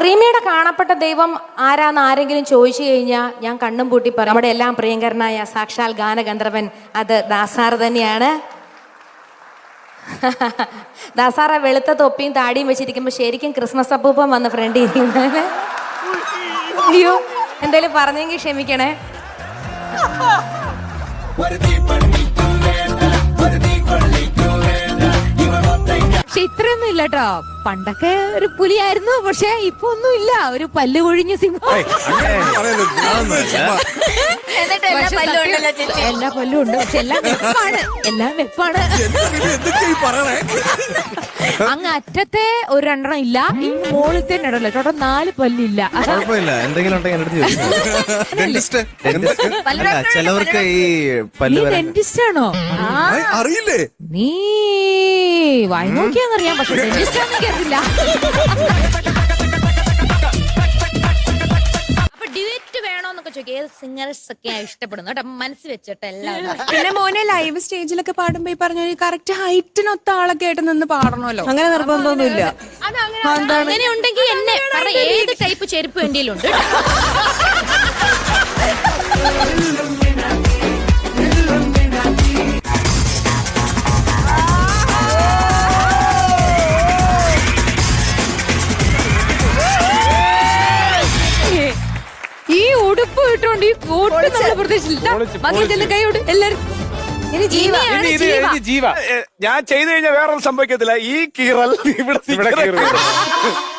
റീമയുടെ കാണപ്പെട്ട ദൈവം ആരാന്ന് ആരെങ്കിലും ചോദിച്ചു കഴിഞ്ഞാൽ ഞാൻ കണ്ണും പൂട്ടി പറയും നമ്മുടെ എല്ലാം പ്രിയങ്കരനായ സാക്ഷാൽ ഗാനഗന്ധർവൻ അത് ദാസാർ തന്നെയാണ്. ദാസാറ വെളുത്ത തൊപ്പിയും താടിയും വെച്ചിരിക്കുമ്പോൾ ശരിക്കും ക്രിസ്മസ് അപ്പൂപ്പൻ വന്ന് ഫ്രണ്ട് ഇരിക്കുന്നത്. അയ്യോ എന്തായാലും പറഞ്ഞെങ്കിൽ ക്ഷമിക്കണേ. പക്ഷെ ഇത്രയൊന്നും ഇല്ല കേട്ടോ. പണ്ടൊക്കെ ഒരു പുലിയായിരുന്നു, പക്ഷെ ഇപ്പൊ ഒന്നും ഇല്ല, ഒരു പല്ല് കൊഴിഞ്ഞ സിംഹം. എല്ലാ പല്ലും ഉണ്ട്, പക്ഷെ എല്ലാം വെപ്പാണ്, എല്ലാം വെപ്പാണ്. അങ്ങ് അറ്റത്തെ ഒരു രണ്ടെണ്ണം ഇല്ല, ഈ മോളത്തെ ഇടല്ലോ ചേട്ടാ 4 പല്ലില്ല. ചിലവർക്ക് ഈ പല്ല് ഡെന്റിസ്റ്റ് ആണോ? അറിയില്ലേ? നീ വായി നോക്കിയാന്നറിയാം, പക്ഷെ ഡെന്റിസ്റ്റ് ആണെന്ന് കേട്ടില്ല. അപ്പൊ ഡ്യൂറ്റ് വേണോന്നൊക്കെ ചോദിക്കും, ഏത് സിംഗേഴ്സ് ഒക്കെ ഇഷ്ടപ്പെടുന്നു കേട്ടോ, മനസ്സിൽ വെച്ചിട്ട് എല്ലാവരും. പിന്നെ മോനെ ലൈവ് സ്റ്റേജിലൊക്കെ പാടുമ്പോ ഈ പറഞ്ഞ കറക്റ്റ് ഹൈറ്റിനൊത്ത ആളൊക്കെ ആയിട്ട് നിന്ന് പാടണമല്ലോ. അങ്ങനെ നിർബന്ധമൊന്നുമില്ല. അങ്ങനെ ഉണ്ടെങ്കിൽ എന്നെ ഏത് ടൈപ്പ് ചെരുപ്പ് എന്റെ ഉണ്ട്. ഈ ഉടുപ്പ് ഇട്ടോണ്ട് ഈ കോട്ട് നമ്മൾ പ്രതീക്ഷിച്ചില്ല. മകന്റെ കൈയോട് എല്ലാരും ജീവ ഞാൻ ചെയ്തു കഴിഞ്ഞാൽ വേറെ സംഭവിക്കത്തില്ല. ഈ കീറൽ ഇവിടെ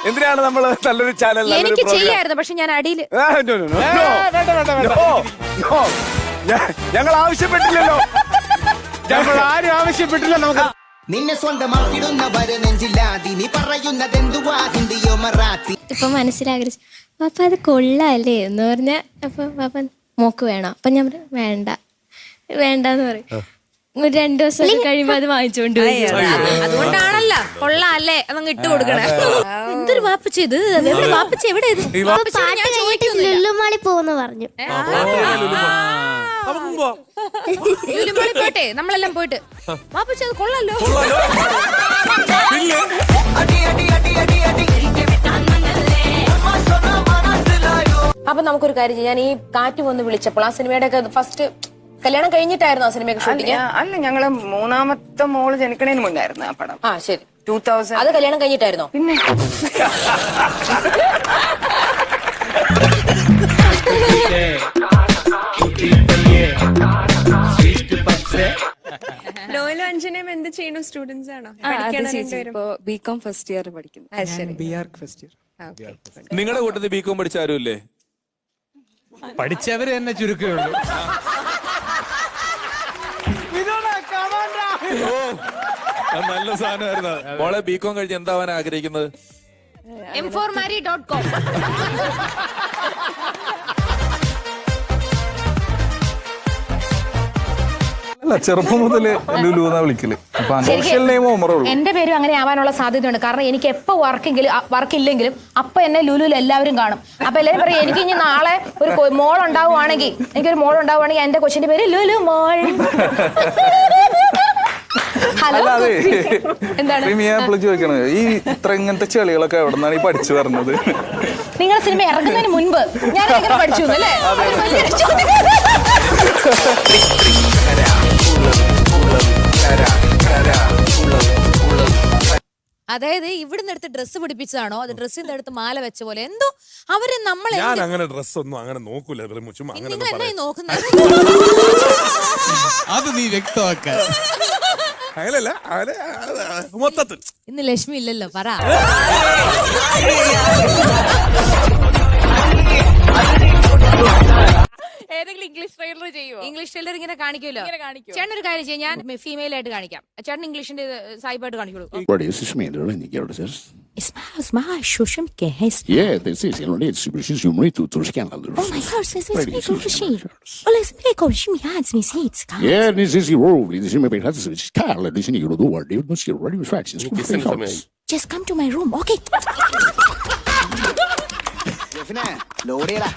എന്തിനാണ് നമ്മള് നല്ലൊരു ചാനൽ എനിക്ക് ചെയ്യായിരുന്നു, പക്ഷെ ഞാൻ അടിയില് ഞങ്ങൾ ആവശ്യപ്പെട്ടില്ലല്ലോ. ഞങ്ങൾ ആരും ആവശ്യപ്പെട്ടില്ല. നമുക്ക് നിന്നെ സ്വന്തമാക്കിടുന്നവരെ നെഞ്ചില്ലാതി നീ പറയുന്നതെന്തുവാ ഹിന്ദിയോ മറാത്തി. ഇപ്പൊ മനസ്സിലാഗ്രഹിച്ചു പാപ്പ അത് കൊള്ളാല്ലേ എന്ന് പറഞ്ഞ, അപ്പൊ പാപ്പ മോക്ക് വേണം. അപ്പൊ ഞാൻ വേണ്ട വേണ്ടെന്ന് പറയും. 2 ദിവസം കഴിയുമ്പോ അത് വാങ്ങിച്ചോണ്ട് അതുകൊണ്ടാണല്ലോ കൊള്ളാം അല്ലേ അതങ്ങ് ഇട്ട് കൊടുക്കണേ. എന്തൊരു വാപ്പച്ച ഇത്, വാപ്പച്ച എവിടെ ലുല്ലുമാളി പോന്ന് പറഞ്ഞു. പോട്ടെ, നമ്മളെല്ലാം പോയിട്ട് വാപ്പച്ച അത് കൊള്ളാലോ. അപ്പൊ നമുക്കൊരു കാര്യം ചെയ്യാം. ഞാൻ ഈ കാറ്റ് വന്ന് വിളിച്ചപ്പോൾ ആ സിനിമയുടെ ഒക്കെ ഫസ്റ്റ് കല്യാണം കഴിഞ്ഞിട്ടായിരുന്നു ആ സിനിമയൊക്കെ ഷൂട്ടിങ്? അല്ല, ഞങ്ങള് 3ാമത്തെ മോള് ജനിക്കണേന് മുന്നായിരുന്നു ആ പടം. ആ ശരി. 2000. അത് കല്യാണം കഴിഞ്ഞിട്ടായിരുന്നോ? പിന്നെ ലോയിലും അഞ്ജനയും എന്ത് ചെയ്യുന്നു? സ്റ്റുഡൻസ് ആണോ? ബികോം ഫസ്റ്റ് ഇയർ പഠിക്കുന്നു. നിങ്ങളുടെ കൂട്ടത്തിൽ ബികോം പഠിച്ച ആരുമില്ലേ? പഠിച്ചവര് തന്നെ ചുരുക്കമുള്ളൂ. നല്ല സാധനമായിരുന്നു. മോളെ ബികോം കഴിഞ്ഞ് എന്താവാൻ ആഗ്രഹിക്കുന്നത്? m4mari.com. അല്ല, ചെറുപ്പം മുതല് ലുലു എന്നാ വിളിക്കല്. എന്റെ പേരും അങ്ങനെ ആവാനുള്ള സാധ്യതയുണ്ട്. കാരണം എനിക്ക് എപ്പോ വർക്ക് ഇല്ലെങ്കിലും അപ്പൊ എന്നെ ലുലുവിൽ എല്ലാവരും കാണും. അപ്പൊ എല്ലാവരും പറയും എനിക്ക് ഇനി നാളെ ഒരു മോൾ ഉണ്ടാവുകയാണെങ്കിൽ, എനിക്കൊരു മോൾ ഉണ്ടാവുകയാണെങ്കിൽ എന്റെ കൊച്ചിന്റെ പേര് ലുലു മോൾ. എന്താണ് ചോദിക്കണത്? ഈ ഇങ്ങനത്തെ ചെളികളൊക്കെ എവിടെ നിന്നാണ് ഈ പഠിച്ചു വരുന്നത്? നിങ്ങൾ സിനിമ ഇറങ്ങുന്നതിന് മുൻപ് ഞാൻ പഠിച്ചു അല്ലേ? അതായത് ഇവിടുന്ന് എടുത്ത് ഡ്രസ്സ് പിടിപ്പിച്ചതാണോ, അത് ഡ്രസ്സിന്റെ അടുത്ത് മാല വെച്ച പോലെ എന്തോ അവര് നമ്മളെ. ഞാൻ അങ്ങനെ ഡ്രസ് ഒന്നും അങ്ങനെ നോക്കൂല. നോക്കുന്നത് അത് നീ വ്യക്തമാക്ക. അങ്ങനല്ല, മൊത്തത്തിൽ ഇന്ന് ലക്ഷ്മി ഇല്ലല്ലോ, പറ. ഏതെങ്കിലും ഇംഗ്ലീഷ് ട്രെയിലർ ചെയ്യുമോ? ഇംഗ്ലീഷ് ട്രെയിലർ ഇങ്ങനെ കാണിക്കുമല്ലോ. ചേട്ടൻ ഒരു കാര്യം ചെയ്യും, ഞാൻ ഫീമെയിൽ ആയിട്ട് കാണിക്കാം, ചേട്ടൻ ഇംഗ്ലീഷിന്റെ സായിപ്പായിട്ട് കാണിക്കുള്ളൂ. Just come to my room, okay? Load ചെയ്യടാ.